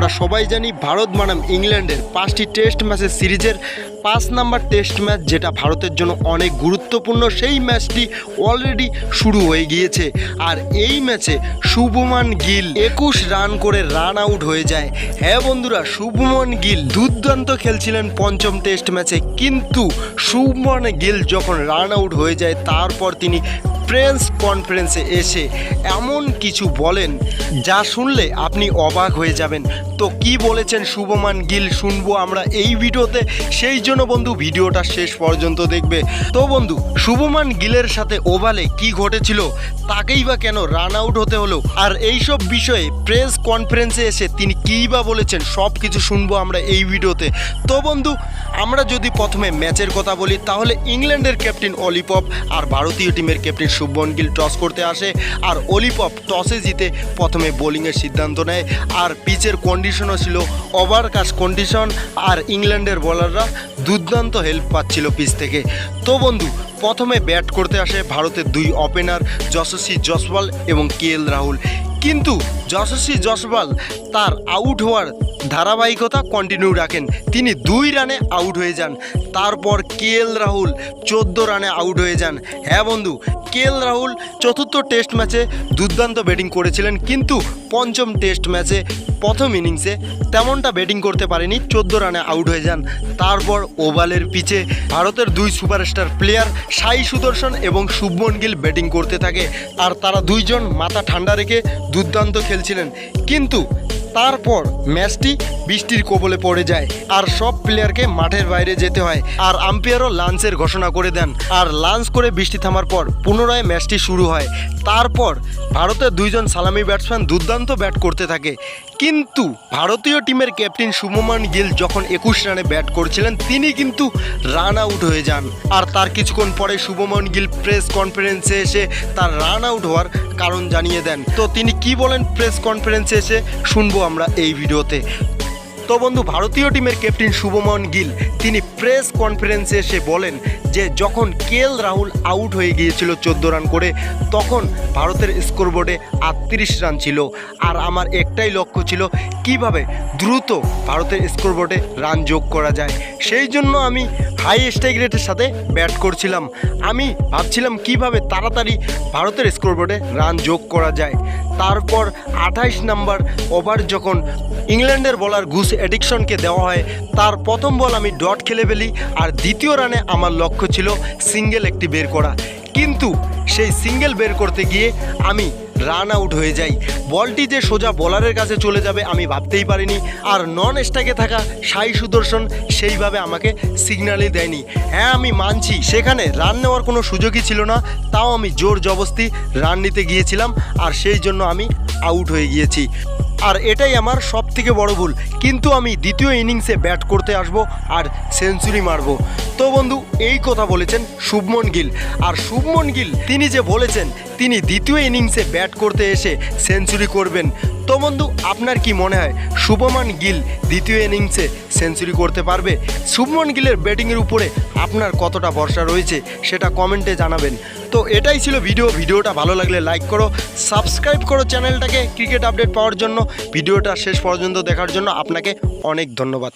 আমরা সবাই জানি ভারত বনাম ইংল্যান্ডের 5টি টেস্ট ম্যাচের সিরিজের 5 নম্বর টেস্ট ম্যাচ, যেটা ভারতের জন্য অনেক গুরুত্বপূর্ণ, সেই ম্যাচটি অলরেডি শুরু হয়ে গিয়েছে। আর এই ম্যাচে শুভমান গিল 21 রান করে রান আউট হয়ে যায়। হ্যাঁ বন্ধুরা, শুভমান গিল দুর্দান্ত খেলছিলেন পঞ্চম টেস্ট ম্যাচে, কিন্তু শুভমান গিল যখন রান আউট হয়ে যায় তারপর তিনি প্রেস কনফারেন্সে এসে এমন কিছু বলেন যা শুনলে আপনি অবাক হয়ে যাবেন। তো কি বলেছেন শুভমান গিল শুনবো আমরা এই ভিডিওতে, সেই জন্য বন্ধু ভিডিওটা শেষ পর্যন্ত দেখবে। তো বন্ধু, শুভমান গিলের সাথে ওভালে কি ঘটেছিল, তাকেই বা কেন রান আউট হতে হলো, আর এইসব বিষয়ে প্রেস কনফারেন্সে এসে তিনি কী বা বলেছেন, সব কিছু শুনবো আমরা এই ভিডিওতে। তো বন্ধু, আমরা যদি প্রথমে ম্যাচের কথা বলি তাহলে ইংল্যান্ডের ক্যাপ্টেন অলি পপ আর ভারতীয় টিমের ক্যাপ্টেন শুভমান গিল টস করতে আসে, আর অলি পপ টসে জিতে প্রথমে বোলিংয়ের সিদ্ধান্ত নেয়। আর পিচের কন্ডিশনও ছিল ওভারকাস্ট কন্ডিশন, আর ইংল্যান্ডের বোলাররা দুর্দান্ত হেল্প পাচ্ছিল পিচ থেকে। তো বন্ধু, প্রথমে ব্যাট করতে আসে ভারতের দুই ওপেনার যশস্বী জয়সওয়াল এবং কেএল রাহুল, কিন্তু যশস্বী জয়সওয়াল তার আউট হওয়ার ধারাবাহিকতা কন্টিনিউ রাখেন, তিনি 2 রানে আউট হয়ে যান। তারপর কেএল রাহুল 14 রানে আউট হয়ে যান। হ্যাঁ বন্ধু, কেএল রাহুল চতুর্থ টেস্ট ম্যাচে দুর্দান্ত ব্যাটিং করেছিলেন, কিন্তু পঞ্চম টেস্ট ম্যাচে প্রথম ইনিংসে তেমনটা ব্যাটিং করতে পারেনি, 14 রানে আউট হয়ে যান। তারপর ওভালের পিচে ভারতের দুই সুপারস্টার প্লেয়ার সাই সুদর্শন এবং শুভমান গিল ব্যাটিং করতে থাকে, আর তারা দুইজন মাথা ঠান্ডা রেখে দুর্দান্ত খেলছিলেন। কিন্তু তারপর ম্যাচটি বৃষ্টির কবলে পড়ে যায় আর সব প্লেয়ারকে মাঠের বাইরে যেতে হয়, আর আম্পায়ারও লাঞ্চের ঘোষণা করে দেন। আর লাঞ্চ করে বৃষ্টি থামার পর পুনরায় ম্যাচটি শুরু হয়। তারপর ভারতের দুইজন সালামি ব্যাটসম্যান দুর্দান্ত ব্যাট করতে থাকে, কিন্তু ভারতীয় টিমের ক্যাপ্টেন শুভমান গিল যখন 21 রানে ব্যাট করছিলেন তিনি কিন্তু রান আউট হয়ে যান। আর তার কিছুক্ষণ পরে শুভমান গিল প্রেস কনফারেন্সে এসে তার রান আউট হওয়ার কারণ জানিয়ে দেন। তো তিনি কি বলেন প্রেস কনফারেন্সে এসে শুনবো আমরা এই ভিডিওতে। তো বন্ধু, ভারতীয় টিমের ক্যাপ্টেন শুভমান গিল তিনি প্রেস কনফারেন্সে এসে বলেন যে যখন কেএল রাহুল আউট হয়ে গিয়েছিল 14 রান করে, তখন ভারতের স্কোরবোর্ডে 38 রান ছিল, আর আমার একটাই লক্ষ্য ছিল কিভাবে দ্রুত ভারতের স্কোরবোর্ডে রান যোগ করা যায়। সেই জন্য আমি হাই স্ট্রাইক রেটের সাথে ব্যাট করছিলাম। আমি ভাবছিলাম কিভাবে তাড়াতাড়ি ভারতের স্কোরবোর্ডে রান যোগ করা যায়। তারপর 28 নম্বর ওভার যখন ইংল্যান্ডের বোলার গুস এডিকসনকে দেওয়া হয়, তার প্রথম বল আমি ডট খেলে ফেলি, আর দ্বিতীয় রানে আমার লক্ষ্য ছিল সিঙ্গেল একটি বের করা, কিন্তু সেই সিঙ্গেল বের করতে গিয়ে আমি রান আউট হয়ে যাই। বলটি যে সোজা বোলারের কাছে চলে যাবে আমি ভাবতেই পারিনি, আর নন স্ট্রাইকে থাকা সাই সুদর্শন সেইভাবে আমাকে সিগন্যালই দেয়নি। হ্যাঁ, আমি মানছি সেখানে রান নেওয়ার কোনো সুযোগই ছিল না, তাও আমি জোর জবরদস্তি রান নিতে গিয়েছিলাম, আর সেই জন্য আমি আউট হয়ে গিয়েছি। আর এটাই আমার সব থেকে বড় ভুল, কিন্তু আমি দ্বিতীয় ইনিংসে ব্যাট করতে আসব আর সেঞ্চুরি মারব। তো বন্ধু, এই কথা বলেছেন শুভমান গিল। আর শুভমান গিল তিনি যে বলেছেন তিনি দ্বিতীয় ইনিংসে ব্যাট করতে এসে সেঞ্চুরি করবেন। তো বন্ধু, আপনার কি মনে হয় শুভমান গিল দ্বিতীয় ইনিংসে সেঞ্চুরি করতে পারবে? শুভমান গিলের ব্যাটিংয়ের উপরে আপনার কতটা ভরসা রয়েছে সেটা কমেন্টে জানাবেন। তো এটাই ছিল ভিডিওটা ভালো লাগলে লাইক করো, সাবস্ক্রাইব করো চ্যানেলটাকে ক্রিকেট আপডেট পাওয়ার জন্য। ভিডিওটা শেষ পর্যন্ত দেখার জন্য আপনাকে অনেক ধন্যবাদ।